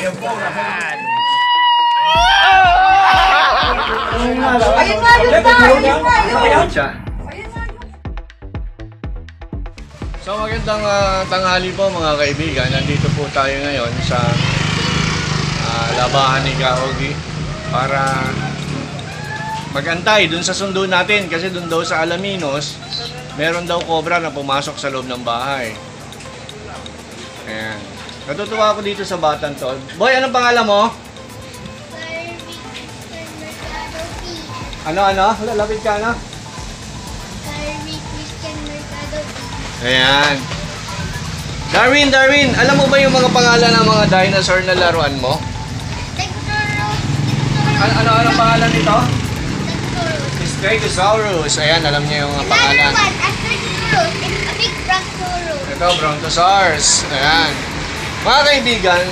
Yan po. Ayun nga, yun na! Ayun nga, yun! So magandang tanghali po mga kaibigan. Nandito po tayo ngayon sa labahan ni Kahogi para magantay dun sa sundo natin kasi dun daw sa Alaminos meron daw cobra na pumasok sa loob ng bahay. Ayan. Natutuwa ako dito sa batang to. Boy, anong pangalan mo? Ano? Lalapit ka na? Ayan. Darwin, alam mo ba yung mga pangalan ng mga dinosaur na laruan mo? Ano pangalan nito? Stegosaurus. Ayan, alam niya yung mga pangalan. Ito, Brontosaurus. Ayan. Mga kaibigan,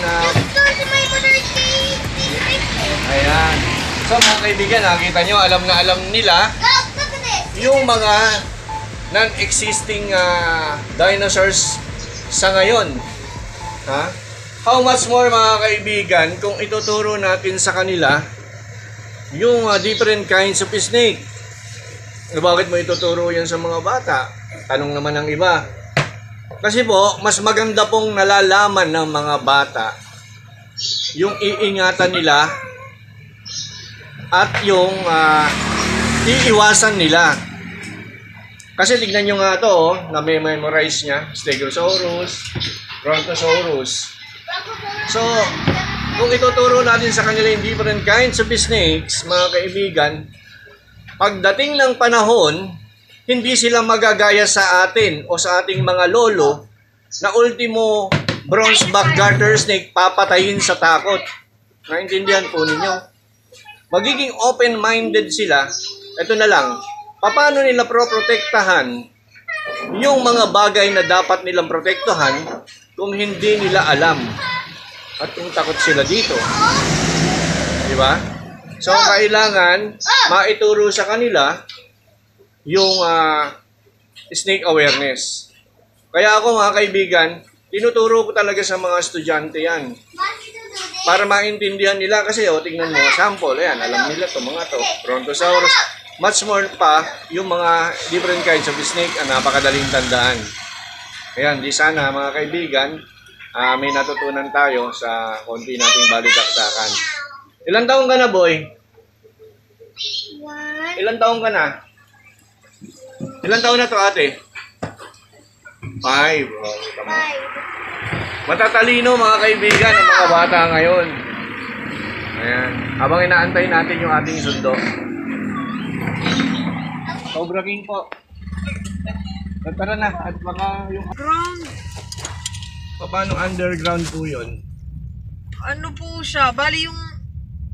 ayan. So mga kaibigan, nakita nyo, alam na alam nila yung mga non-existing dinosaurs sa ngayon. Ha? How much more mga kaibigan kung ituturo natin sa kanila yung different kinds of snake. Bakit mo ituturo yan sa mga bata? Tanong naman ng iba. Kasi po, mas maganda pong nalalaman ng mga bata yung iingatan nila at yung iiwasan nila. Kasi tignan nyo nga ito, na may memorize niya, Stegosaurus, Brontosaurus. So, kung ituturo natin sa kanila yung different kinds of snakes, mga kaibigan, pagdating ng panahon, hindi sila magagaya sa atin o sa ating mga lolo na ultimo bronzeback garter snake papatayin sa takot. Naintindihan po ninyo? Magiging open-minded sila. Ito na lang. Paano nila protektahan yung mga bagay na dapat nilang protektahan kung hindi nila alam at kung takot sila dito? Di ba? So, kailangan maituro sa kanila yung snake awareness. Kaya ako mga kaibigan, tinuturo ko talaga sa mga estudyante yan. Para maintindihan nila kasi tingnan mo, sample, ayan, alam nila to mga to, Brontosaurus. Much more pa yung mga different kinds of snake ang napakadaling tandaan. Ayan, di sana mga kaibigan, may natutunan tayo sa konti nating balitaktakan. Ilang taong ka na, boy? Ilang taong ka na? Ilang taon na to, ate? 5. Matatalino mga kaibigan ang mga bata ngayon. Ayan. Habang inaantay natin yung ating sundo. Cobra King po. Tara na. At baka yung Ground. paano underground po yun? Ano po siya? Bali yung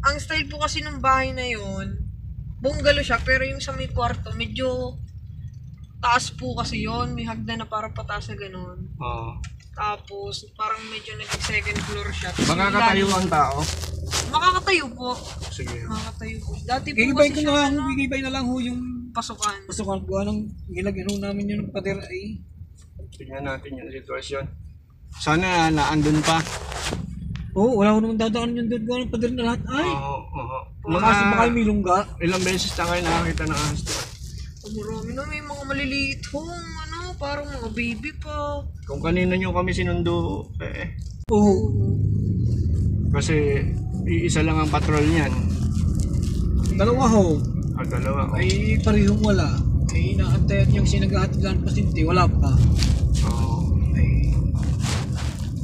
ang style po kasi ng bahay na yun, bungalow siya, pero yung sa may kwarto, medyo taas po kasi yun. May hagdan na parang pataas na ganun. Oo. Tapos, parang medyo nag-second floor siya. Makakatayo ang tao? Makakatayo po. Sige. Makakatayo po. Dati po Gigibay kasi ko siya, na, gigibay na lang ho yung pasukan. pasukan ko. Anong gilagyan ho namin yung pader ay. Tingnan natin yung sitwasyon. Sana naandun pa. Oo, wala ko naman dadaan yung doon ko ng pader na lahat ay. Oo. Kasi baka may lungga. Ilang beses na kayo nakakita ng ahas to? Marami na, may mga maliliit hong, parang mga baby pa. Kung kanina nyo kami sinundo, Oo. kasi iisa lang ang patrol niyan. Dalawa ho. Dalawa. Ay parehong wala. Ay inaantayan yung sinagahatid lang pasinti, wala pa. Oo. Ay.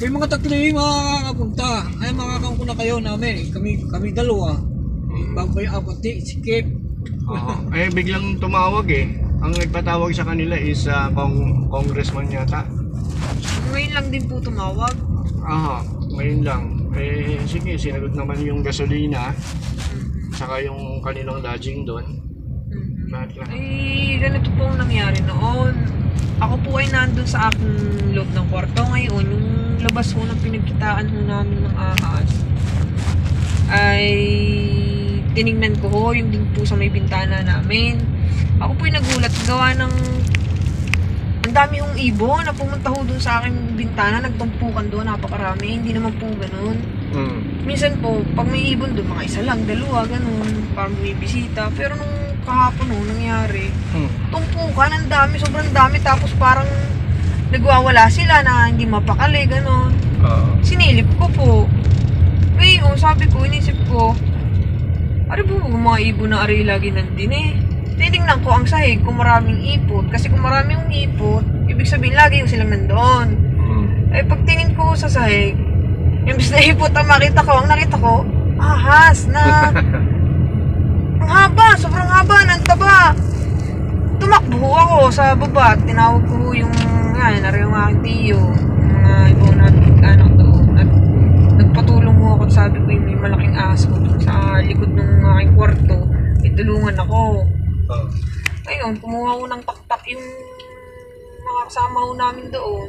Kay mga tatlo yung makakapunta. Ay makakapunta na kayo namin. Kami dalawa. Babay apati, sikip. Oo. Biglang tumawag Ang nagpatawag sa kanila is congressman yata. Ngayon lang din po tumawag. Ngayon lang. Sige, sinagot naman yung gasolina. Saka yung kanilang lodging doon. Lahat lang. Ganito po ang nangyari noon. Ako po ay nandun sa aking loob ng kwarto ngayon. Yung labas ho ng pinagkitaan ho namin ng ahas ay tinignan ko ho yung din po sa may bintana namin. Ako po ay nagulat gawa ng dami hong ibon na pumunta ho doon sa aking bintana, nagtumpukan doon, napakarami. Hindi naman po ganun. Minsan po, pag may ibon doon, mga isa lang, dalawa, ganun, parang may bisita. Pero nung kahapon ho, nangyari, tumpukan, ang dami, sobrang dami. Tapos parang nagwawala sila na hindi mapakali, ganun. Sinilip ko po. Ngayon, sabi ko, inisip ko, ari po, mga ibon na ari lagi nandun eh. Titingnan ko ang sahig kung maraming ipot. Kasi kung maraming ipot, ibig sabihin lagi yung silang nandoon. Eh pagtingin ko sa sahig, imbis na ipot ang makita ko, ang nakita ko, ahas na ang haba, sobrang haba, nagtaba. Tumakbo ako sa baba at tinawag ko yung yung aking tiyo, mga ibon na anak doon. At nagpatulong ko at sabi ko yung may malaking ahas ko sa likod ng aking kwarto. Itulungan ako. Ngayon, kumuha ko ng taktak yung mga kasama ko namin doon.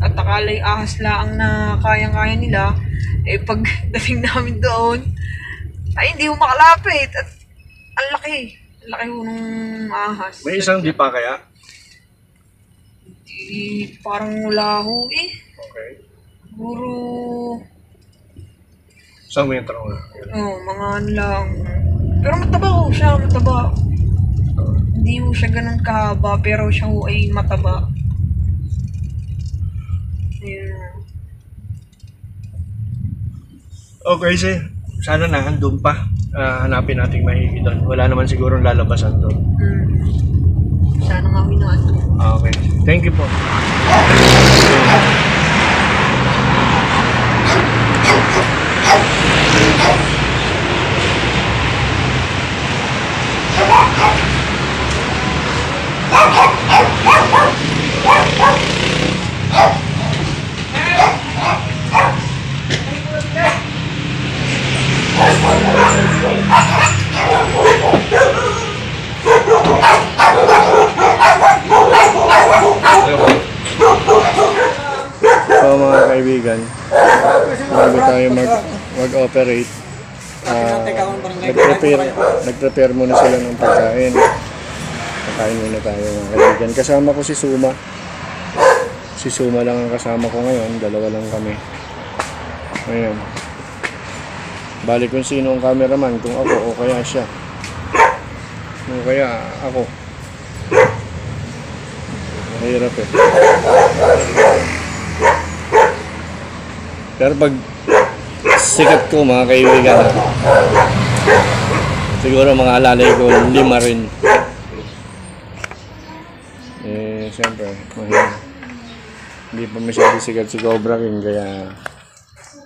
At akala'y ahas lang na kayang-kaya nila. Eh pagdating namin doon, ay hindi ko makalapit. At ang laki. Ang laki ko nung ahas. May isang di pa kaya? Parang wala ho eh. Okay. Siguro, Isang metro nga. mga ano lang. Pero mataba ho siya, mataba. Hindi ho siya ganun kahaba, pero siya ho ay mataba. Ayun. Okay, sir. Sana nandun pa. Hanapin nating mahigi doon. Wala naman siguro lalabasan doon. Sana nga minaan. Okay. Thank you po. So mga kaibigan, bago tayo mag-operate, nag-prepare muna sila ng pagkain. Kakain muna tayo mga kaibigan. Kasama ko si Suma. Si Suma lang ang kasama ko ngayon, dalawa lang kami. Ayan. Balik kung sino ang cameraman, kung ako o kaya siya. O kaya ako. Mahirap eh. Pero pag sikat ko mga kaibigan, siguro mga alalay ko 5 rin. Eh, siyempre, mahirap. Hindi pa masyado sikat si Cobra King, kaya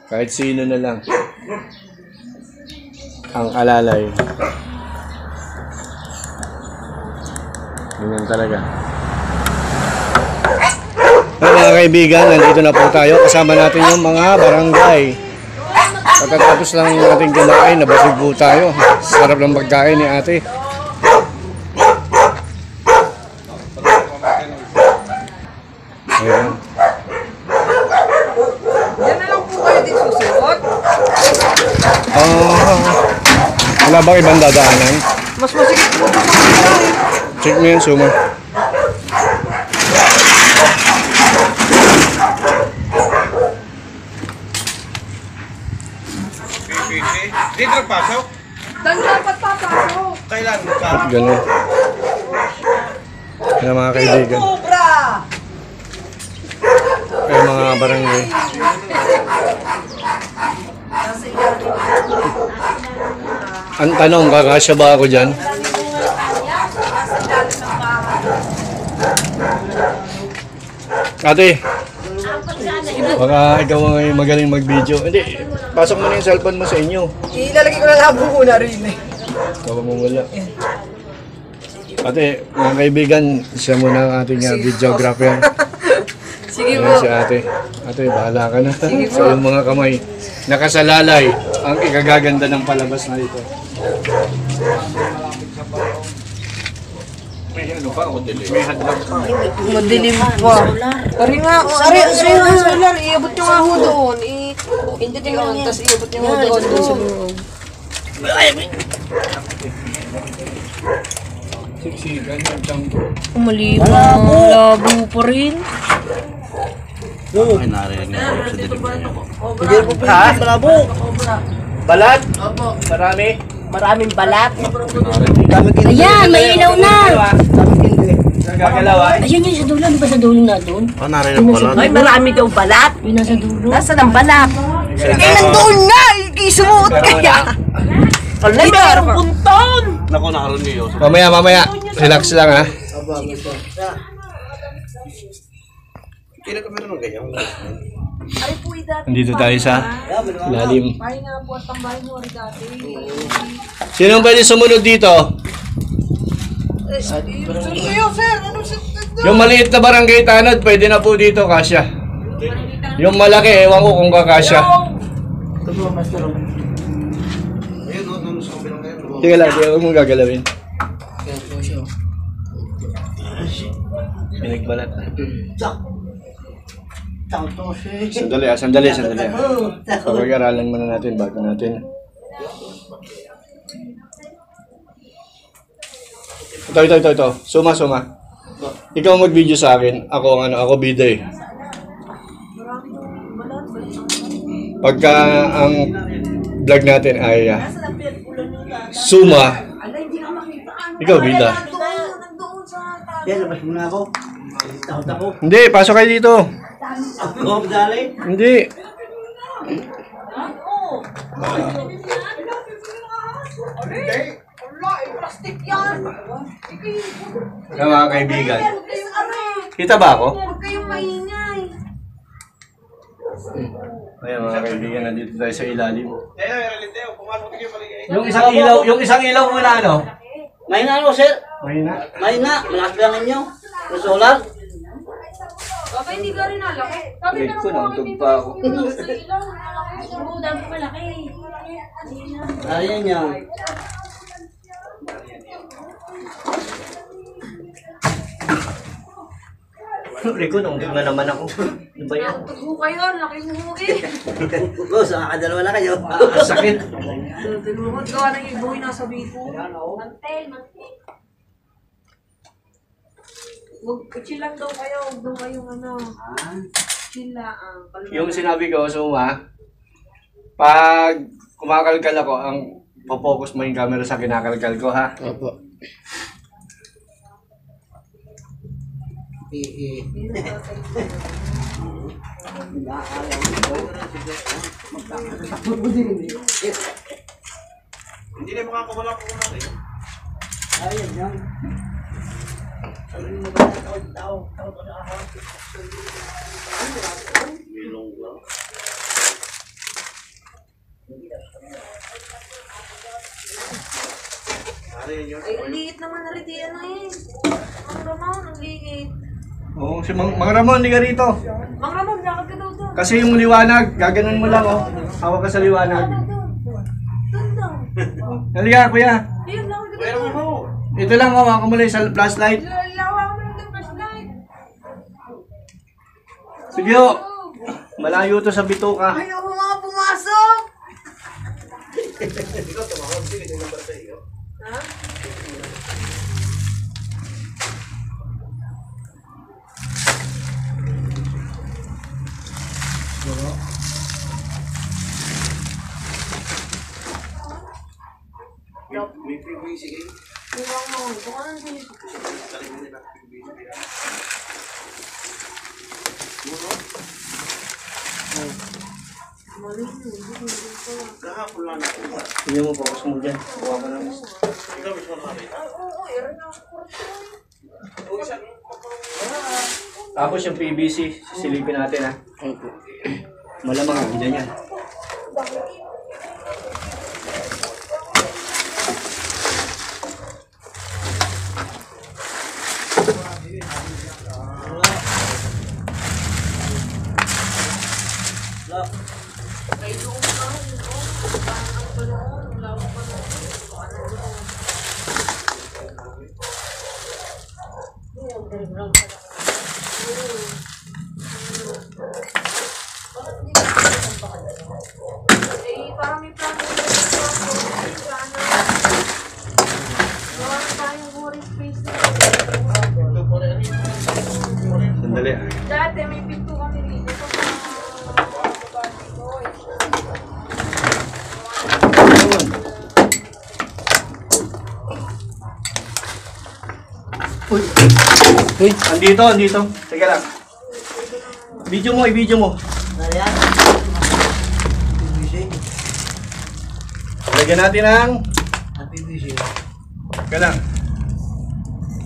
kahit sino na lang ang alalay. Ganyan talaga. Mga kaibigan, nandito na po tayo. Kasama natin yung mga barangay. Pagkatapos lang natin kumain, nabasig po tayo. Sarap ng pagkain ni ate. Ayan. Yan na lang po kayo din susuot. Wala bang ibang dadaanan? Mas masigit po sa mga eh. Check mo yan, Suma. Dito pasok? Dan dapat papasok. Kailan ka? At gano'n. Kaya mga kaibigan. Cobra! Kaya mga barangay. Ang tanong, kakasya ba ako dyan? Ate, baka ikaw ay magaling mag-video. Hindi, pasok mo na yung cellphone mo sa inyo. Ilalagay ko na labo ko na rin eh. Baka mo wala. Ate, mga kaibigan, siya muna ang ating videographer. Sige Ayan si ate. Ate, bahala ka na. Sa iyong mga kamay. Nakasalalay ang ikagaganda ng palabas na ito. May ano pa? May hadlang pa. Madilim pa. Ari nga, ari nga solar. Iabot nyo nga ho doon. Pindutin nyo lang yan. Tapos iabot nyo nga doon sa loob. Siksikan yung tiyang ko. Malibang labo pa rin. Ay, narinig niya ako sa dilim na yun. Ha? Malabo. Balat? Opo. Marami? Maraming balat. Ayan, may ilaw na. Nagagalaw ah. Ayun yung sa dulo. Di ba sa dulo na doon? Oh, narinig ko lang. Ay, marami daw balat. Yung nasa dulo. Nasaan ang balat? Eh, nandoon nga! Isumuot kaya! Ay, mayroong punton! Naku, nakaroon niyo. Mamaya. Relax lang ha. Kailan ka meron ng ganyan? Nandito tayo sa ilalim. Bahay nga po at ang bahay mo rin dati. Sino pwede sumunod dito? Yung maliit na barangay tanod, pwede na po dito, kasya. Yung malaki, ewan ko kung kakasya. Sige lang, di ako mong gagalawin. Pinagbalat na. Sandali. Pag-aralan muna natin bago natin. Ito. Suma. Ikaw mag-video sa akin. Ako bida eh. Pagka ang vlog natin ay suma, ikaw bida. Yan, labas muna ako. Takot ako. Hindi, pasok kayo dito. Ako, dali. Hindi. Plastic yan! Yung mga kaibigan. Kita ba ako? Huwag kayong maingay. Ayan mga kaibigan, nandito tayo sa ilalim. Pumasok kayo paligay. Yung isang ilaw muna ano? May na ano, sir? Mahina. May na. Malakas lang ninyo. May solar. Baka hindi ka rin nalaki. Wait ko, nautog pa ako. Ayan yan. Rico, nautog na naman ako. Ano ba yan? Tugo kayo, laki mo eh. Boss, nakakadalawa na kayo. Sakit. Tulungan gawa ng iboy nasa biko. Chill lang daw kayo, huwag daw kayong ano. Chill lang. Yung sinabi ko, Suma, pag kumakalkal ako, ang focus mo yung camera sa kinakalkal ko, ha? Opo. Hindi na makakawala po natin. Ayan yan. Ay, ang liit naman na rin ano eh. Mang Ramon, ang liit. Oo, si Mang Ramon, hindi ka rito. Mang Ramon, lakad ka daw doon. Kasi yung liwanag, gaganon mo lang, oh. Hawak ka sa liwanag. Doon daw. Halika, kuya. Ayun, lakad ka daw doon. Ito lang, hawak ko mula sa flashlight. Lawa ka mo ng flashlight. Sige, oh. Malayo to sa bituka. Ayaw mo nga pumasok. Ha? May PVC kayo. Iwang mo. Kung anong din. Kahapon lang ako. Sige mo, focus mo dyan. Kuha ka lang. Ikaw mismo nakakita. Tapos yung PVC, sisilipin natin, ha? Malamang, andyan yan. Eh, parang may plano na plano. Gawa na tayong worry space Ate, may pinto kami dito. Uy, andito. Teka lang. I-video mo. Nariyan. PVC. Lagyan natin ng... Ang PVC. Teka lang.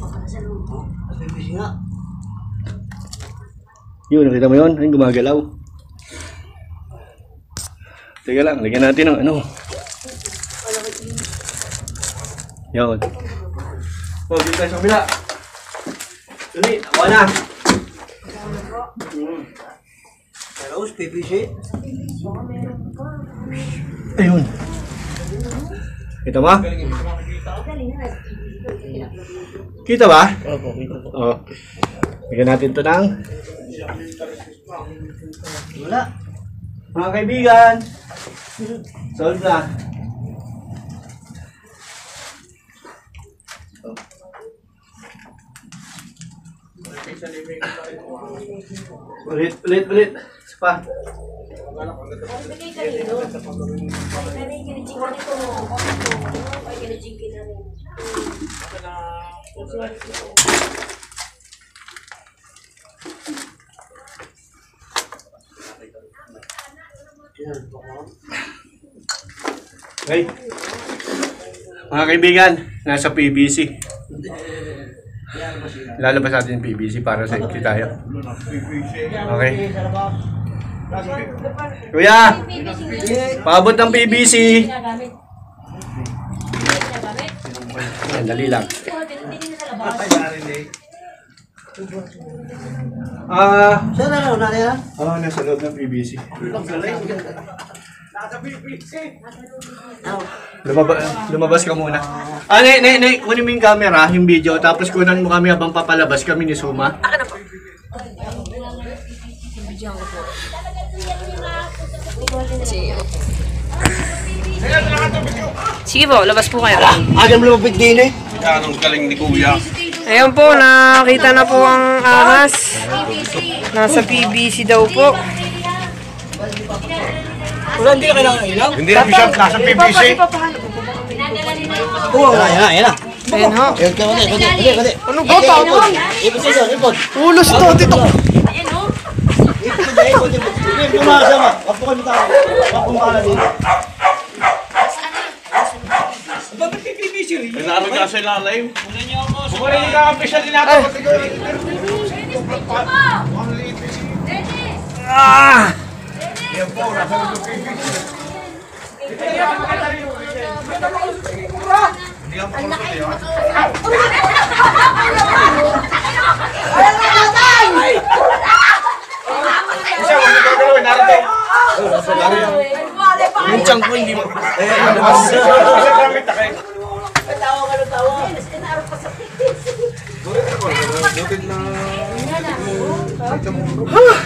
Ang PVC nga. Yun, nakita mo yun? Ayun, gumagalaw. Teka lang, lagyan natin ng ano. Yun. Oh, dito tayo sa kabila. Dali, ako na. Rose, PVC. Ayun. Kita ba? Kita ba? Opo, kita po. Oo. Lagyan natin ito ng... Wala. Mga kaibigan, solve na. Ulit. Pa. Okay. Mga kaibigan, nasa PVC. Lalabas natin yung PVC para sa safety tayo. Okay. Kuya, paabot ng PVC. Yan, dali lang. Saan na lang, nariyan? Nasa loob ng PVC. Lumabas ka muna. Kunin mo yung camera, yung video, tapos kunan mo kami habang papalabas kami ni Suma. Sige po, labas po kayo. Agam lumapit din eh. Anong galing ni Kuya? Ayun po, nakita na po ang ahas. Nasa PVC daw po. Wala, hindi na kailangan ng ilaw. Hindi na Bishop, nasa PVC. Oo, yan na. Ayun ho. Ayun ka, kundi. Ano ba, tawag? Ipot siya, ipot. Ulos to, dito. Ipot siya, ipot. Ipot tumasama. Wapukan mo tayo. Wapukan mo ka dito. Bakit may PVC rin? May namin ka sa ilalim. Bukunin yung kakampisya din natin. Yung chunk mo hindi mo.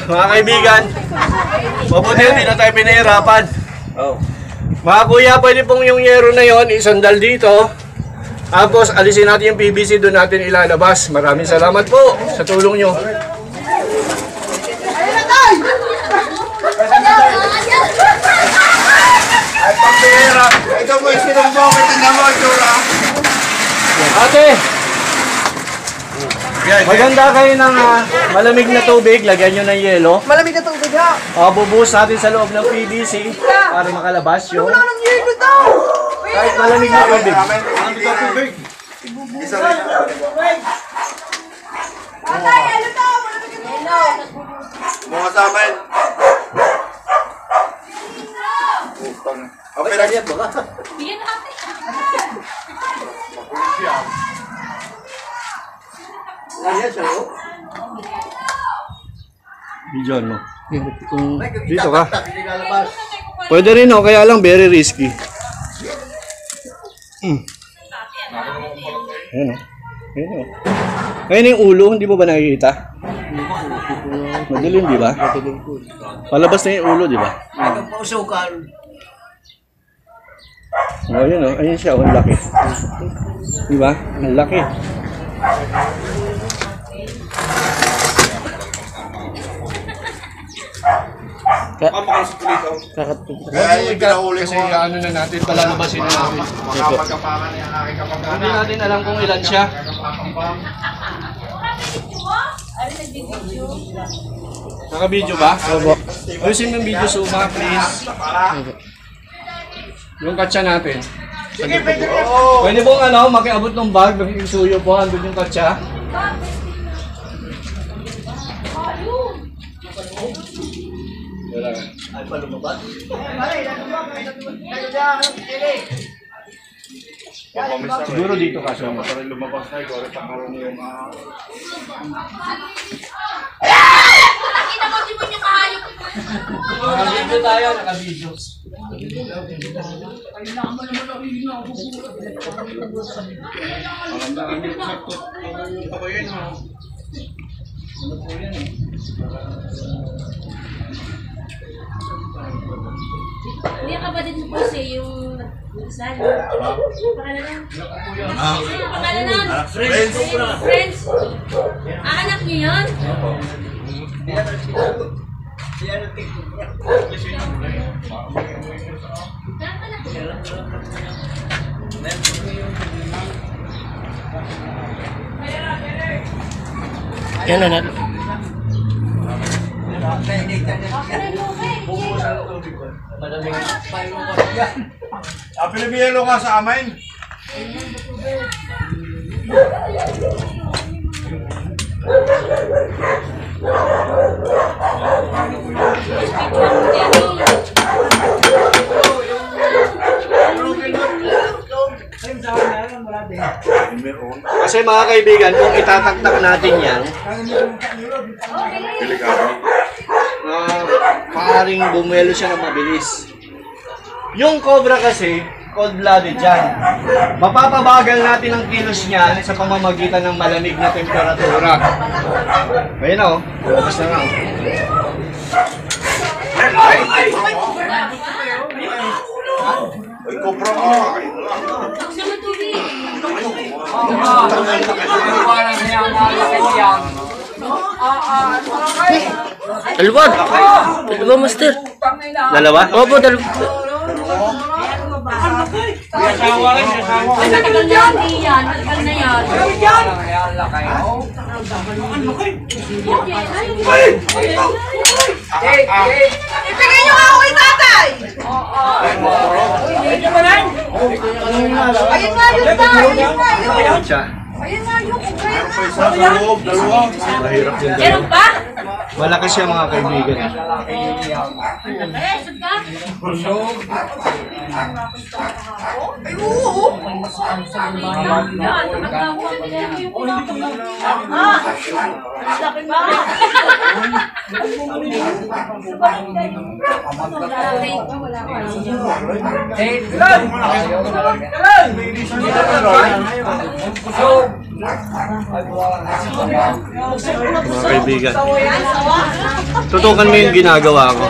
Mga kaibigan, mabuti hindi na tayo pinahirapan. Mga kuya, pwede pong yung yero na yon isandal dito. Tapos alisin natin yung PVC, doon natin ilalabas. Maraming salamat po sa tulong nyo. Ay, pambira. Ito mo yung sinumbokit na mo, Jura. Ate, maganda kayo ng malamig na tubig, lagyan nyo ng yelo. Malamig na tubig ha. Bubuhos natin sa loob ng PVC para makalabas yung Ang yelo daw. kahit malamig na tubig. Patay, ano daw? Malamig na tubig. Mga sa amin. Okay lang yan, baka. Bidyon mo. Dito ka. Pwede rin kaya lang very risky. Ayan o. Ayan yung ulo, hindi mo ba nakikita? Madilim, di ba? Palabas na yung ulo, di ba? Agam pa usukan. Ayun o, ayun siya, ang laki. Di ba? Ang laki. Mapakalasot ko dito. Kaya yung pinahuli Kasi ko. ano na natin, palalabasin na natin. Makapagkapangan niya ang aking kapag-anak. Hindi natin alam kung ilan siya. Naka-video ba? Opo. Ayusin mo yung video, Suma, please. Yung katsa natin. Pwede pong makiabot ng bag, magkikisuyo po, andun yung katsa. Wala. Ay, palumabat. Siguro dito ka siya. Parang lumabas na ikaw. Nagkakaroon yung... Naka-video tayo, naka-video. Hindi ka ba din po yung nagsasabi? Pangalan? Pangalan? Friends? Anak niyo yun? Yan na. Pinabiyelo ka sa amin. Kasi mga kaibigan, kung itataktak natin yan, maaaring bumelo siya ng mabilis. Yung cobra kasi, cold-blooded yan. Mapapabagal natin ang kilos niyan sa pamamagitan ng malamig na temperatura. Ayun na lumabas na nga Ay, kopra mo. Gusto mo tubig? Dalawa. Dalawa, master. Dalawa? Opo, dalawa. Ay, matagal na hindi yan. Matagal na yan. Ibigay niyo nga ako kay tatay! Ayun nga yun tayo! Ayun nga yun! Siya. Ayun nga yun! Isa sa loob, dalawa. Mahirap yung Meron pa? Malakas siya mga kaibigan. Eh, sud ka? Ay, oo! Yan, magkakuha nila yung laki ba? Mga kaibigan. Tutukan mo yung ginagawa ko.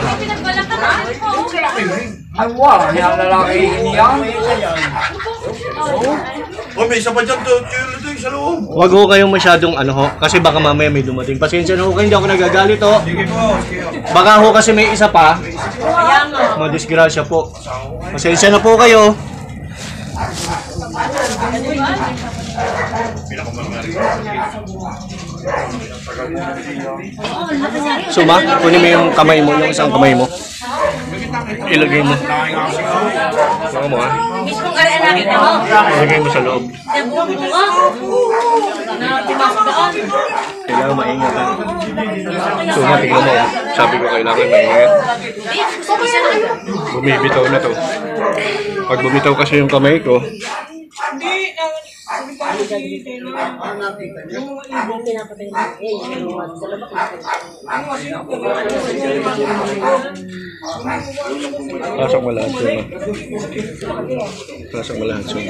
Oh, may isa pa dyan. Ito yung sa loob. Huwag ho kayong masyadong kasi baka mamaya may dumating. Pasensya na ho kayo, hindi ako nagagalit ho. Baka ho kasi may isa pa. Madisgrasya po. Pasensya na po kayo. Suma, kunin mo yung kamay mo, yung isang kamay mo. Ilagay mo. Baka mo Mismong anak mo. Ilagay mo sa loob. Kailangan maingat. Suma, tignan mo. Sabi ko kailangan maingat. Bumibitaw na to. Pag bumitaw kasi yung kamay ko, pasok mo lahat Suma. Pasok mo lahat Suma.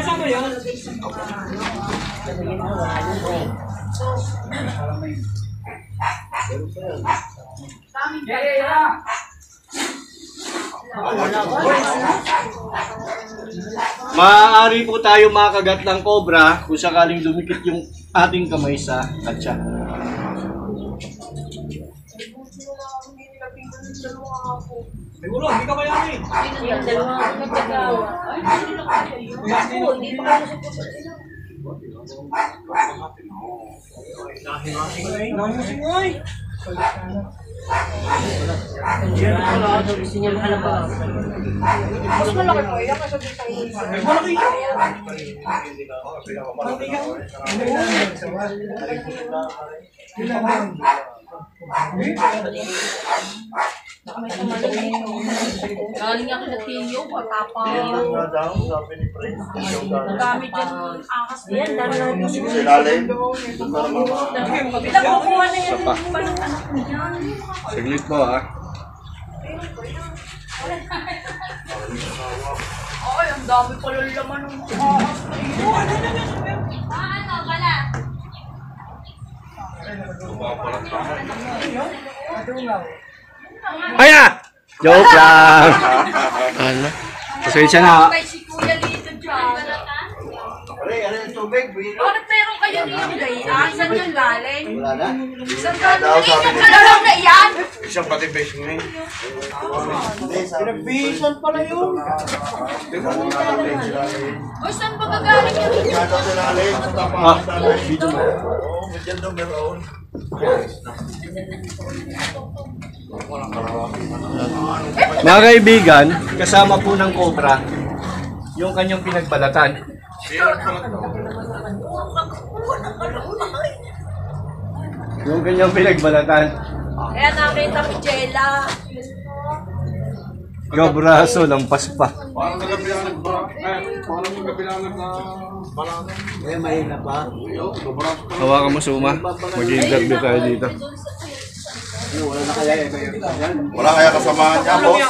Maaari po tayo makagat ng cobra kung sakaling dumikit yung ating kamay sa katsa. May ulo, hindi ka mayamin. Yung dalawa ang nagagawa. Ay, hindi na kaya yun. Ako, hindi pa ako sa puso sila. Nangyasingay. Sinyal ka na ba? Mas malaki po. Ilang ka sabi tayo. Malaki. Galing ako sa Tiyo, patapa. Nagamit yung akas yan. Silalim. Pinakukuha na yan. Palang anak niya. Saglit po ha. Ay, ang dami pala laman ng akas. Ano, bala? Ay na! Joke lang! Ano? Pasensya na ha. May si Kuya dito dyan. Ano yung tubig? Bakit meron kayo dito gayaan? Saan yung galing? Wala na? Saan galing? Ilang na yan? Isang pati base mo eh. Pinagbihisan pala yun. O, saan ba gagaling yun? Kaya silalim sa tapakan namin. Video mo. Oo, medyan daw meron. Mga kaibigan, kasama po ng Cobra yung kanyang pinagbalatan. Yung kanyang pinagbalatan. Kaya nakita ko Jella. Gabraso, lampas pa. Parang nagabilangan ba? Parang nagabilangan na balatan. Kaya mahina pa. Hawakan mo, Suma. Mag-interview tayo dito. Wala na kaya yun. Wala kaya kasamahan niya, boss?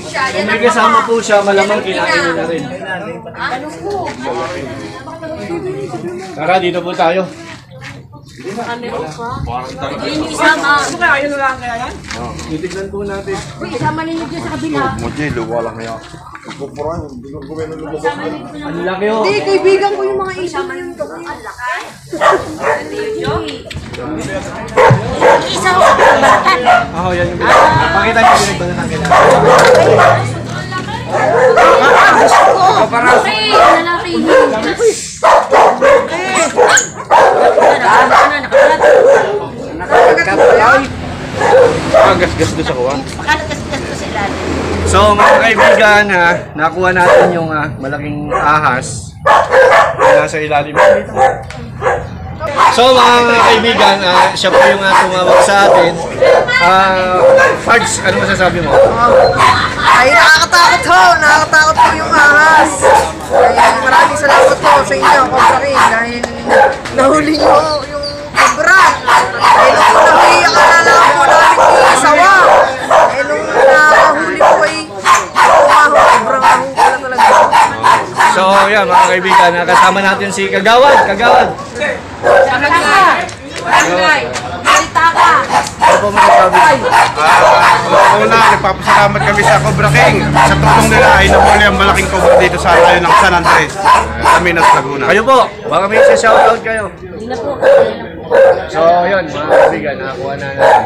Kung may kasama po siya, malamang kinain niya na rin. Ano po? Tara, dito po tayo. Ano ka? Hindi isama. Titignan po natin. Uy, isama ninyo dyan sa kabila. Mo, Jay, luwa lang kaya. Kumpura, hindi ko gawin ng lumabas. Ang laki oh. Hindi, kaibigan ko yung mga isama ninyo. Ang laki. Isa ko sa balatan. Oh, yan yung pinagbalatan. Pakita niyo yung pinagbalatan kailangan. Lalaki, lalaki. Gas-gas doon sa kuha. Makalas-gas ko sa ilalim. So mga kaibigan, nakuha natin yung malaking ahas na nasa ilalim. So mga kaibigan, siya po yung tumawag sa atin. Pards, ano masasabi mo? Ay, nakakatakot ho! Nakakatakot po yung ahas. Ay, maraming salamat po sa inyo, Cobra King, dahil nahuli nyo yung cobra. Ay, nung nahuli, akala po namin yung sawa. Ay, nung nahuli po ay umaho, sobrang aho pala talaga. So yan mga kaibigan, kasama natin si Kagawad. Kagawad! Barangay, salita ka. Ano po masasabi? Una, nagpapasalamat kami sa Cobra King. Sa tulong nila ay nahuli ang malaking cobra dito sa layo ng San Andres, Caminos, Laguna. Kayo po, baka may shoutout kayo. Hindi na po. So yun mga kaibigan, nakakuha na natin.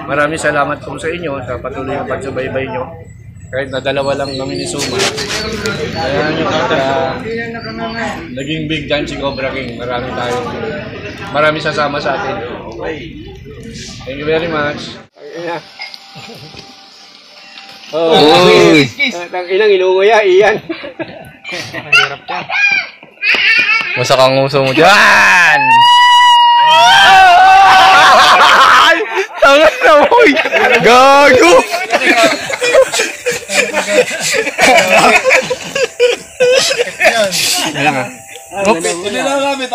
Maraming salamat po sa inyo sa patuloy na pagsubaybay nyo. Kahit na dalawa lang kami ni Suma. Kaya nyo naging big time si Cobra King. Marami sasama sa atin. Thank you very much. Oh, ang ilang inuuya, iyan. Masak ang uso mo dyan! Tangan na mo! Gago! Yan lang ah. Hindi na namin